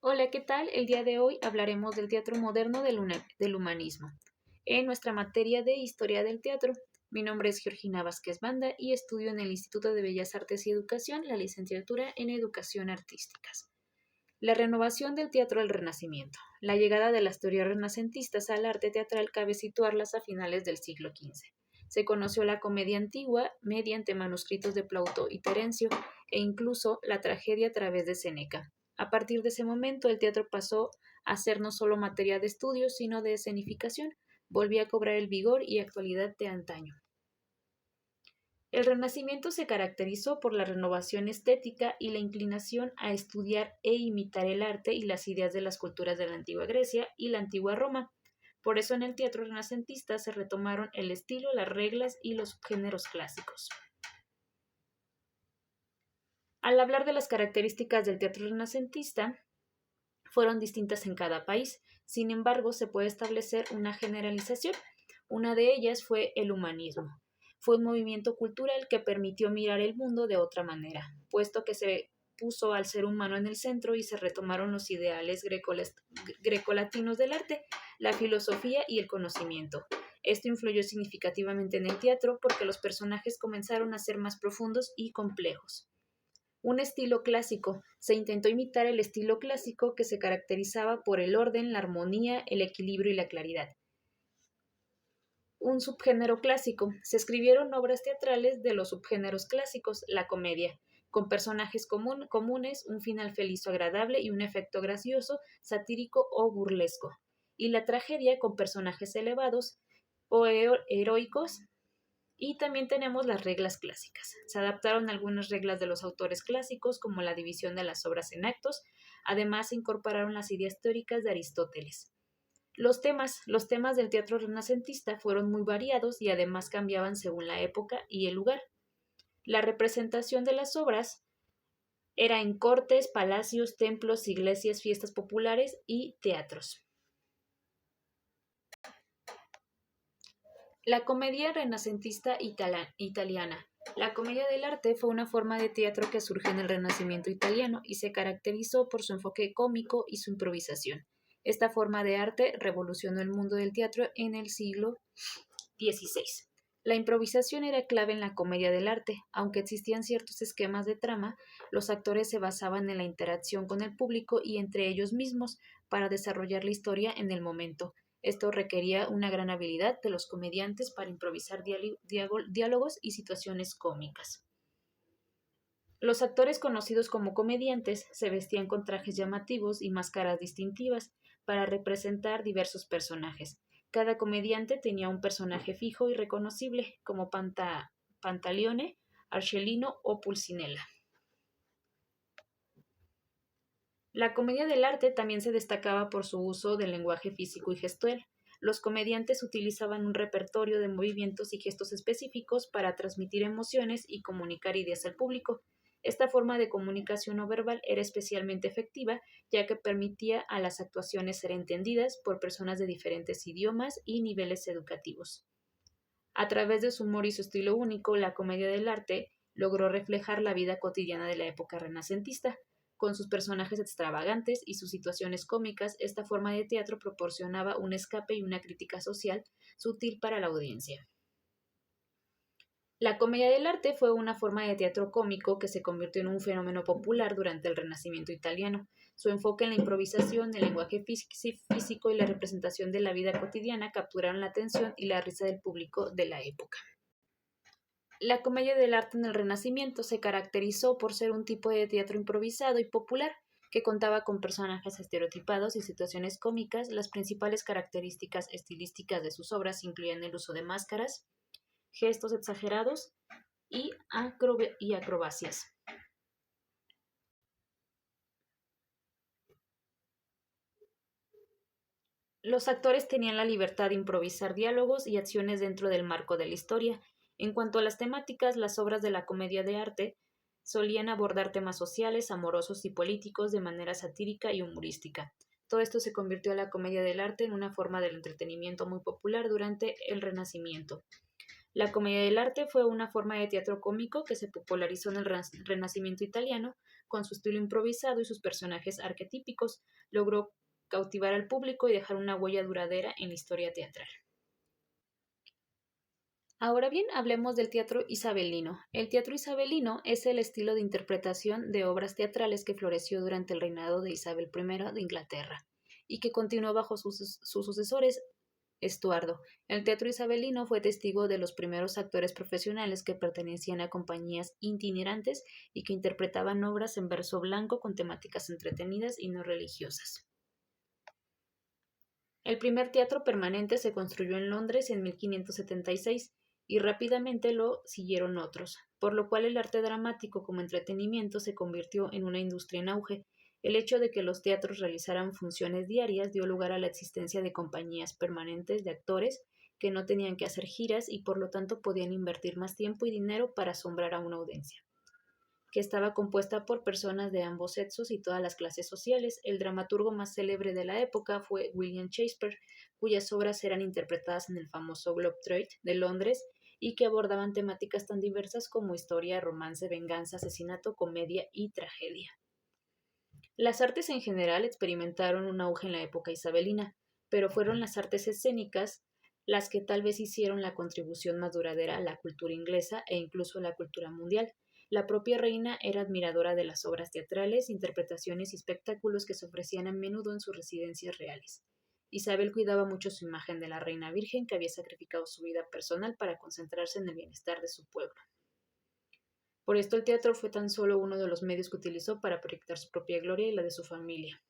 Hola, ¿qué tal? El día de hoy hablaremos del teatro moderno del humanismo. En nuestra materia de Historia del Teatro, mi nombre es Georgina Vázquez Banda y estudio en el Instituto de Bellas Artes y Educación la licenciatura en Educación Artísticas. La renovación del teatro al Renacimiento. La llegada de las teorías renacentistas al arte teatral cabe situarlas a finales del siglo XV. Se conoció la comedia antigua mediante manuscritos de Plauto y Terencio e incluso la tragedia a través de Séneca. A partir de ese momento, el teatro pasó a ser no solo materia de estudio, sino de escenificación. Volvía a cobrar el vigor y actualidad de antaño. El Renacimiento se caracterizó por la renovación estética y la inclinación a estudiar e imitar el arte y las ideas de las culturas de la antigua Grecia y la antigua Roma. Por eso en el teatro renacentista se retomaron el estilo, las reglas y los subgéneros clásicos. Al hablar de las características del teatro renacentista, fueron distintas en cada país. Sin embargo, se puede establecer una generalización. Una de ellas fue el humanismo. Fue un movimiento cultural que permitió mirar el mundo de otra manera, puesto que se puso al ser humano en el centro y se retomaron los ideales grecolatinos del arte, la filosofía y el conocimiento. Esto influyó significativamente en el teatro porque los personajes comenzaron a ser más profundos y complejos. Un estilo clásico. Se intentó imitar el estilo clásico que se caracterizaba por el orden, la armonía, el equilibrio y la claridad. Un subgénero clásico. Se escribieron obras teatrales de los subgéneros clásicos, la comedia, con personajes comunes, un final feliz o agradable y un efecto gracioso, satírico o burlesco. Y la tragedia con personajes elevados o heroicos. Y también tenemos las reglas clásicas. Se adaptaron algunas reglas de los autores clásicos, como la división de las obras en actos. Además, se incorporaron las ideas teóricas de Aristóteles. Los temas del teatro renacentista fueron muy variados y además cambiaban según la época y el lugar. La representación de las obras era en cortes, palacios, templos, iglesias, fiestas populares y teatros. La comedia renacentista italiana. La comedia del arte fue una forma de teatro que surgió en el Renacimiento italiano y se caracterizó por su enfoque cómico y su improvisación. Esta forma de arte revolucionó el mundo del teatro en el siglo XVI. La improvisación era clave en la comedia del arte. Aunque existían ciertos esquemas de trama, los actores se basaban en la interacción con el público y entre ellos mismos para desarrollar la historia en el momento. Esto requería una gran habilidad de los comediantes para improvisar diálogos y situaciones cómicas. Los actores conocidos como comediantes se vestían con trajes llamativos y máscaras distintivas para representar diversos personajes. Cada comediante tenía un personaje fijo y reconocible, como Pantaleone, Archelino o Pulcinella. La comedia del arte también se destacaba por su uso del lenguaje físico y gestual. Los comediantes utilizaban un repertorio de movimientos y gestos específicos para transmitir emociones y comunicar ideas al público. Esta forma de comunicación no verbal era especialmente efectiva, ya que permitía a las actuaciones ser entendidas por personas de diferentes idiomas y niveles educativos. A través de su humor y su estilo único, la comedia del arte logró reflejar la vida cotidiana de la época renacentista. Con sus personajes extravagantes y sus situaciones cómicas, esta forma de teatro proporcionaba un escape y una crítica social sutil para la audiencia. La comedia del arte fue una forma de teatro cómico que se convirtió en un fenómeno popular durante el Renacimiento italiano. Su enfoque en la improvisación, el lenguaje físico y la representación de la vida cotidiana capturaron la atención y la risa del público de la época. La comedia del arte en el Renacimiento se caracterizó por ser un tipo de teatro improvisado y popular que contaba con personajes estereotipados y situaciones cómicas. Las principales características estilísticas de sus obras incluían el uso de máscaras, gestos exagerados y acrobacias. Los actores tenían la libertad de improvisar diálogos y acciones dentro del marco de la historia. En cuanto a las temáticas, las obras de la comedia de arte solían abordar temas sociales, amorosos y políticos de manera satírica y humorística. Todo esto se convirtió a la comedia del arte en una forma del entretenimiento muy popular durante el Renacimiento. La comedia del arte fue una forma de teatro cómico que se popularizó en el Renacimiento italiano con su estilo improvisado y sus personajes arquetípicos, logró cautivar al público y dejar una huella duradera en la historia teatral. Ahora bien, hablemos del teatro isabelino. El teatro isabelino es el estilo de interpretación de obras teatrales que floreció durante el reinado de Isabel I de Inglaterra y que continuó bajo sus sucesores Estuardo. El teatro isabelino fue testigo de los primeros actores profesionales que pertenecían a compañías itinerantes y que interpretaban obras en verso blanco con temáticas entretenidas y no religiosas. El primer teatro permanente se construyó en Londres en 1576 y rápidamente lo siguieron otros, por lo cual el arte dramático como entretenimiento se convirtió en una industria en auge. El hecho de que los teatros realizaran funciones diarias dio lugar a la existencia de compañías permanentes de actores que no tenían que hacer giras y por lo tanto podían invertir más tiempo y dinero para asombrar a una audiencia, que estaba compuesta por personas de ambos sexos y todas las clases sociales. El dramaturgo más célebre de la época fue William Shakespeare, cuyas obras eran interpretadas en el famoso Globe Theatre de Londres y que abordaban temáticas tan diversas como historia, romance, venganza, asesinato, comedia y tragedia. Las artes en general experimentaron un auge en la época isabelina, pero fueron las artes escénicas las que tal vez hicieron la contribución más duradera a la cultura inglesa e incluso a la cultura mundial. La propia reina era admiradora de las obras teatrales, interpretaciones y espectáculos que se ofrecían a menudo en sus residencias reales. Isabel cuidaba mucho su imagen de la reina virgen que había sacrificado su vida personal para concentrarse en el bienestar de su pueblo. Por esto el teatro fue tan solo uno de los medios que utilizó para proyectar su propia gloria y la de su familia.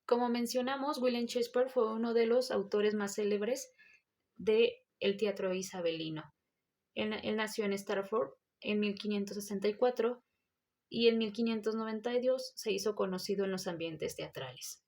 Como mencionamos, William Shakespeare fue uno de los autores más célebres del teatro isabelino. Él nació en Stratford en 1564 y en 1592 se hizo conocido en los ambientes teatrales.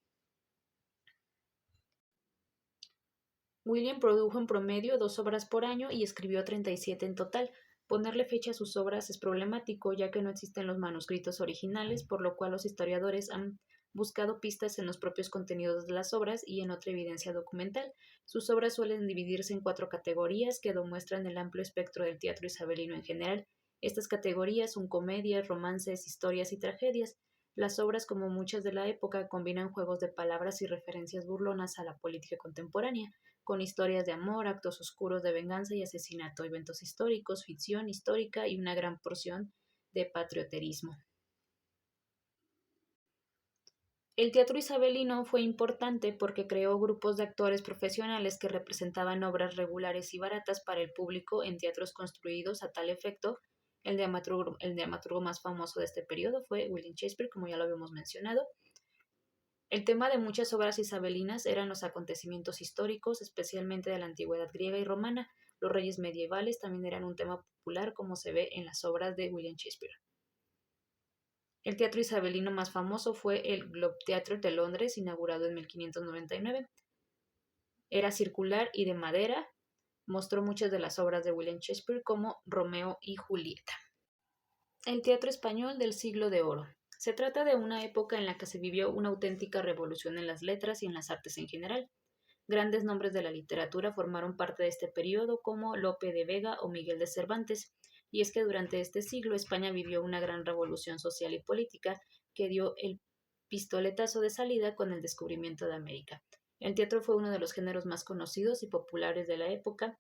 William produjo en promedio 2 obras por año y escribió 37 en total. Ponerle fecha a sus obras es problemático, ya que no existen los manuscritos originales, por lo cual los historiadores han buscado pistas en los propios contenidos de las obras y en otra evidencia documental. Sus obras suelen dividirse en 4 categorías que demuestran el amplio espectro del teatro isabelino en general. Estas categorías son comedias, romances, historias y tragedias. Las obras, como muchas de la época, combinan juegos de palabras y referencias burlonas a la política contemporánea, con historias de amor, actos oscuros de venganza y asesinato, eventos históricos, ficción histórica y una gran porción de patrioterismo. El teatro isabelino fue importante porque creó grupos de actores profesionales que representaban obras regulares y baratas para el público en teatros construidos a tal efecto. El dramaturgo más famoso de este periodo fue William Shakespeare, como ya lo habíamos mencionado. El tema de muchas obras isabelinas eran los acontecimientos históricos, especialmente de la antigüedad griega y romana. Los reyes medievales también eran un tema popular, como se ve en las obras de William Shakespeare. El teatro isabelino más famoso fue el Globe Theatre de Londres, inaugurado en 1599. Era circular y de madera. Mostró muchas de las obras de William Shakespeare, como Romeo y Julieta. El teatro español del siglo de oro. Se trata de una época en la que se vivió una auténtica revolución en las letras y en las artes en general. Grandes nombres de la literatura formaron parte de este periodo, como Lope de Vega o Miguel de Cervantes, y es que durante este siglo España vivió una gran revolución social y política que dio el pistoletazo de salida con el descubrimiento de América. El teatro fue uno de los géneros más conocidos y populares de la época.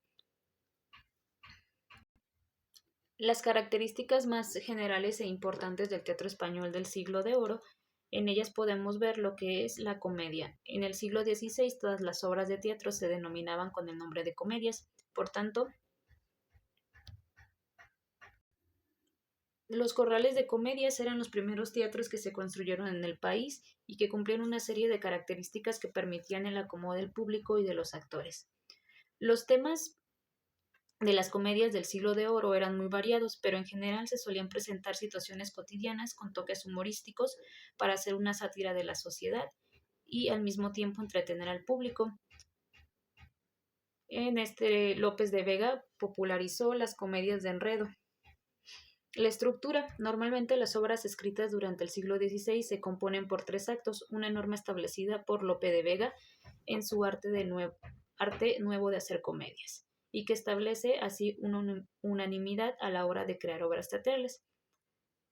Las características más generales e importantes del teatro español del siglo de oro, en ellas podemos ver lo que es la comedia. En el siglo XVI todas las obras de teatro se denominaban con el nombre de comedias. Por tanto, los corrales de comedias eran los primeros teatros que se construyeron en el país y que cumplían una serie de características que permitían el acomodo del público y de los actores. Los temas de las comedias del siglo de oro eran muy variados, pero en general se solían presentar situaciones cotidianas con toques humorísticos para hacer una sátira de la sociedad y al mismo tiempo entretener al público. López de Vega popularizó las comedias de enredo. La estructura. Normalmente las obras escritas durante el siglo XVI se componen por 3 actos, una norma establecida por Lope de Vega en su arte nuevo de hacer comedias. y que establece así una unanimidad a la hora de crear obras teatrales.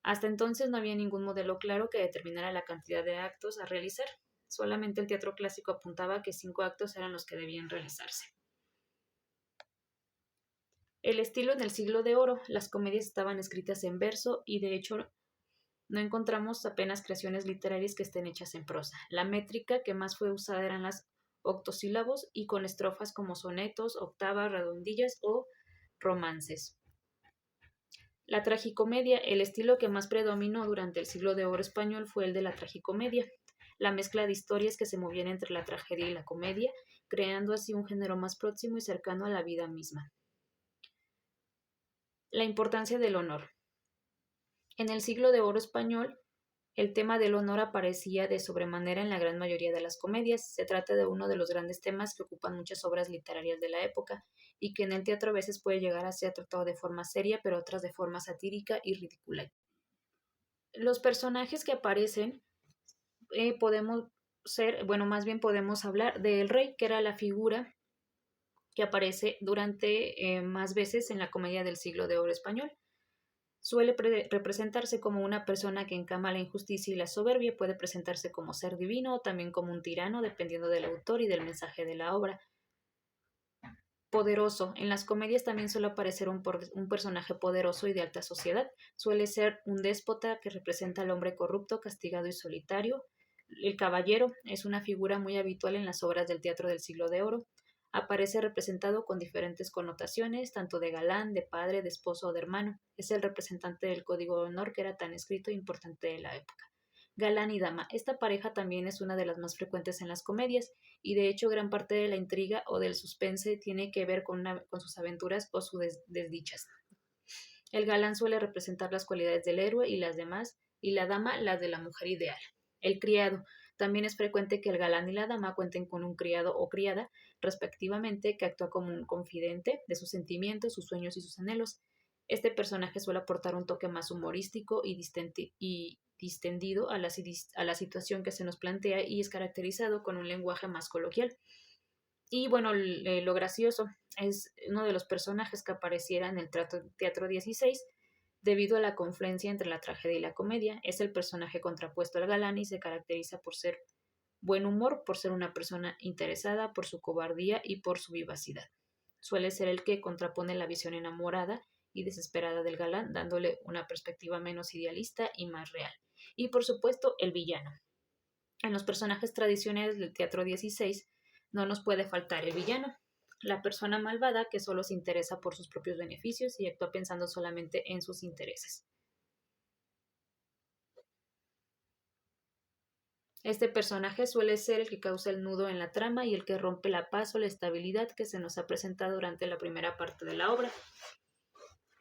Hasta entonces no había ningún modelo claro que determinara la cantidad de actos a realizar. Solamente el teatro clásico apuntaba que 5 actos eran los que debían realizarse. El estilo en el siglo de oro, las comedias estaban escritas en verso y de hecho no encontramos apenas creaciones literarias que estén hechas en prosa. La métrica que más fue usada eran las octosílabos y con estrofas como sonetos, octavas, redondillas o romances. La tragicomedia, el estilo que más predominó durante el siglo de oro español fue el de la tragicomedia, la mezcla de historias que se movían entre la tragedia y la comedia, creando así un género más próximo y cercano a la vida misma. La importancia del honor. En el siglo de oro español, el tema del honor aparecía de sobremanera en la gran mayoría de las comedias. Se trata de uno de los grandes temas que ocupan muchas obras literarias de la época y que en el teatro a veces puede llegar a ser tratado de forma seria, pero otras de forma satírica y ridícula. Los personajes que aparecen podemos más bien podemos hablar del rey, que era la figura que aparece durante más veces en la comedia del siglo de oro español. Suele representarse como una persona que encama la injusticia y la soberbia, puede presentarse como ser divino o también como un tirano, dependiendo del autor y del mensaje de la obra. Poderoso. En las comedias también suele aparecer un personaje poderoso y de alta sociedad. Suele ser un déspota que representa al hombre corrupto, castigado y solitario. El caballero es una figura muy habitual en las obras del teatro del siglo de oro. Aparece representado con diferentes connotaciones, tanto de galán, de padre, de esposo o de hermano. Es el representante del código de honor que era tan escrito e importante de la época. Galán y dama. Esta pareja también es una de las más frecuentes en las comedias y de hecho gran parte de la intriga o del suspense tiene que ver con sus aventuras o sus desdichas. El galán suele representar las cualidades del héroe y las demás, y la dama las de la mujer ideal. El criado. También es frecuente que el galán y la dama cuenten con un criado o criada, respectivamente, que actúa como un confidente de sus sentimientos, sus sueños y sus anhelos. Este personaje suele aportar un toque más humorístico y distendido a la situación que se nos plantea y es caracterizado con un lenguaje más coloquial. Y bueno, lo gracioso es uno de los personajes que apareciera en el Teatro 16 debido a la confluencia entre la tragedia y la comedia. Es el personaje contrapuesto al galán y se caracteriza por ser buen humor, por ser una persona interesada, por su cobardía y por su vivacidad. Suele ser el que contrapone la visión enamorada y desesperada del galán, dándole una perspectiva menos idealista y más real. Y por supuesto, el villano. En los personajes tradicionales del teatro 16 no nos puede faltar el villano, la persona malvada que solo se interesa por sus propios beneficios y actúa pensando solamente en sus intereses. Este personaje suele ser el que causa el nudo en la trama y el que rompe la paz o la estabilidad que se nos ha presentado durante la primera parte de la obra.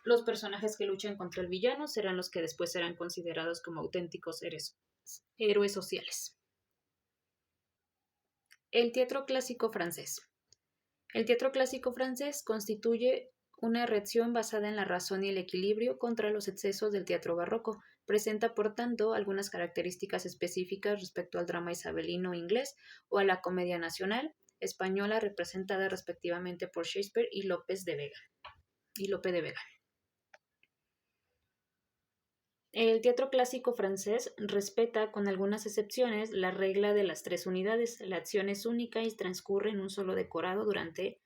Los personajes que luchan contra el villano serán los que después serán considerados como auténticos héroes sociales. El teatro clásico francés. El teatro clásico francés constituye una reacción basada en la razón y el equilibrio contra los excesos del teatro barroco. Presenta, por tanto, algunas características específicas respecto al drama isabelino inglés o a la comedia nacional española representada respectivamente por Shakespeare y Lope de Vega. El teatro clásico francés respeta, con algunas excepciones, la regla de las 3 unidades. La acción es única y transcurre en un solo decorado durante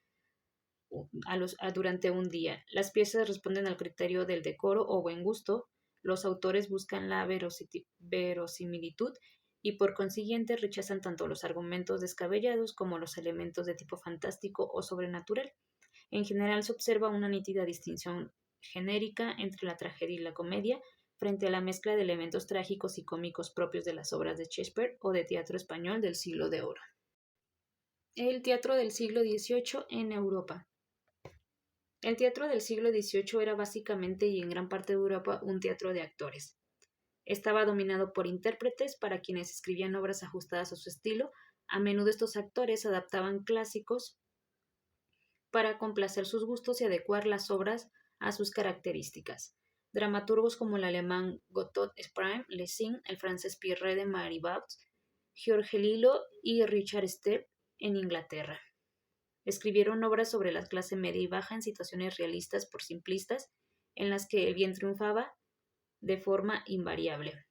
un día. Las piezas responden al criterio del decoro o buen gusto. Los autores buscan la verosimilitud y por consiguiente rechazan tanto los argumentos descabellados como los elementos de tipo fantástico o sobrenatural. En general se observa una nítida distinción genérica entre la tragedia y la comedia frente a la mezcla de elementos trágicos y cómicos propios de las obras de Shakespeare o de teatro español del siglo de oro. El teatro del siglo XVIII en Europa. El teatro del siglo XVIII era básicamente y en gran parte de Europa un teatro de actores. Estaba dominado por intérpretes para quienes escribían obras ajustadas a su estilo. A menudo estos actores adaptaban clásicos para complacer sus gustos y adecuar las obras a sus características. Dramaturgos como el alemán Gotthold Sprang, Lessing, el francés Pierre de Maribaud, George Lillo y Richard Stepp en Inglaterra. Escribieron obras sobre la clase media y baja en situaciones realistas por simplistas, en las que el bien triunfaba de forma invariable.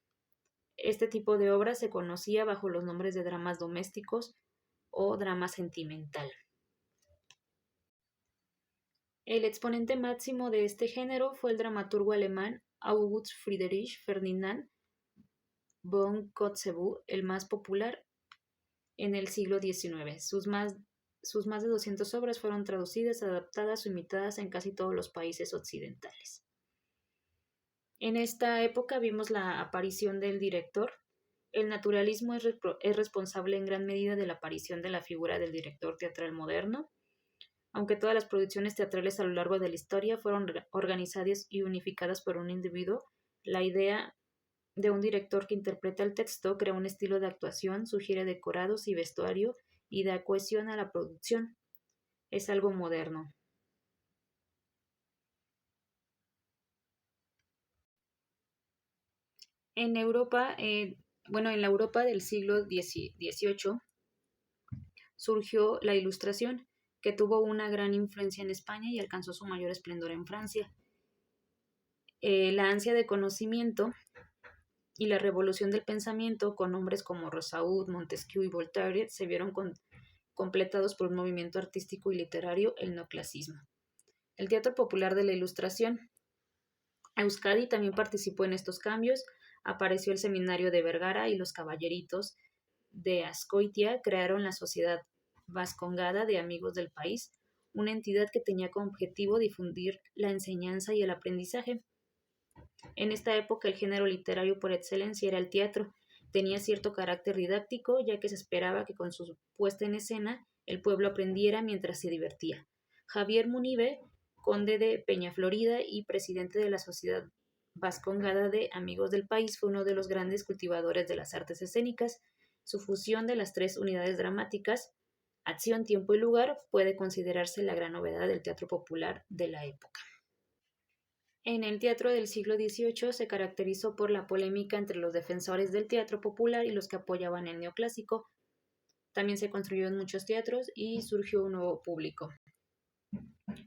Este tipo de obra se conocía bajo los nombres de dramas domésticos o drama sentimental. El exponente máximo de este género fue el dramaturgo alemán August Friedrich Ferdinand von Kotzebue, el más popular en el siglo XIX. Sus más de 200 obras fueron traducidas, adaptadas o imitadas en casi todos los países occidentales. En esta época vimos la aparición del director. El naturalismo es responsable en gran medida de la aparición de la figura del director teatral moderno. Aunque todas las producciones teatrales a lo largo de la historia fueron organizadas y unificadas por un individuo, la idea de un director que interpreta el texto crea un estilo de actuación, sugiere decorados y vestuario y da cohesión a la producción. Es algo moderno. En Europa, en la Europa del siglo XVIII surgió la Ilustración, que tuvo una gran influencia en España y alcanzó su mayor esplendor en Francia. La ansia de conocimiento y la revolución del pensamiento, con hombres como Rousseau, Montesquieu y Voltaire, se vieron completados por un movimiento artístico y literario, el neoclasismo. El teatro popular de la Ilustración. Euskadi también participó en estos cambios. Apareció el Seminario de Vergara y los Caballeritos de Azcoitia crearon la Sociedad Vascongada de Amigos del País, una entidad que tenía como objetivo difundir la enseñanza y el aprendizaje. En esta época el género literario por excelencia era el teatro. Tenía cierto carácter didáctico, ya que se esperaba que con su puesta en escena el pueblo aprendiera mientras se divertía. Javier Munive, conde de Peñaflorida y presidente de la Sociedad Vascongada de Amigos del País, fue uno de los grandes cultivadores de las artes escénicas. Su fusión de las tres unidades dramáticas, acción, tiempo y lugar, puede considerarse la gran novedad del teatro popular de la época. En el teatro del siglo XVIII se caracterizó por la polémica entre los defensores del teatro popular y los que apoyaban el neoclásico. También se construyeron muchos teatros y surgió un nuevo público.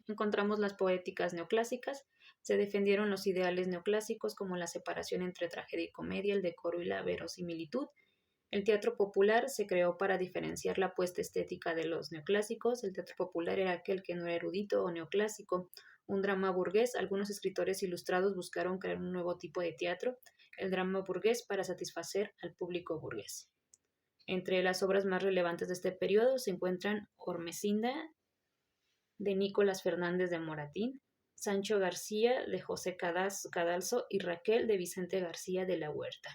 Encontramos las poéticas neoclásicas. Se defendieron los ideales neoclásicos como la separación entre tragedia y comedia, el decoro y la verosimilitud. El teatro popular se creó para diferenciar la apuesta estética de los neoclásicos. El teatro popular era aquel que no era erudito o neoclásico. Un drama burgués. Algunos escritores ilustrados buscaron crear un nuevo tipo de teatro, el drama burgués, para satisfacer al público burgués. Entre las obras más relevantes de este periodo se encuentran Ormesinda, de Nicolás Fernández de Moratín, Sancho García, de José Cadalso, y Raquel, de Vicente García de la Huerta.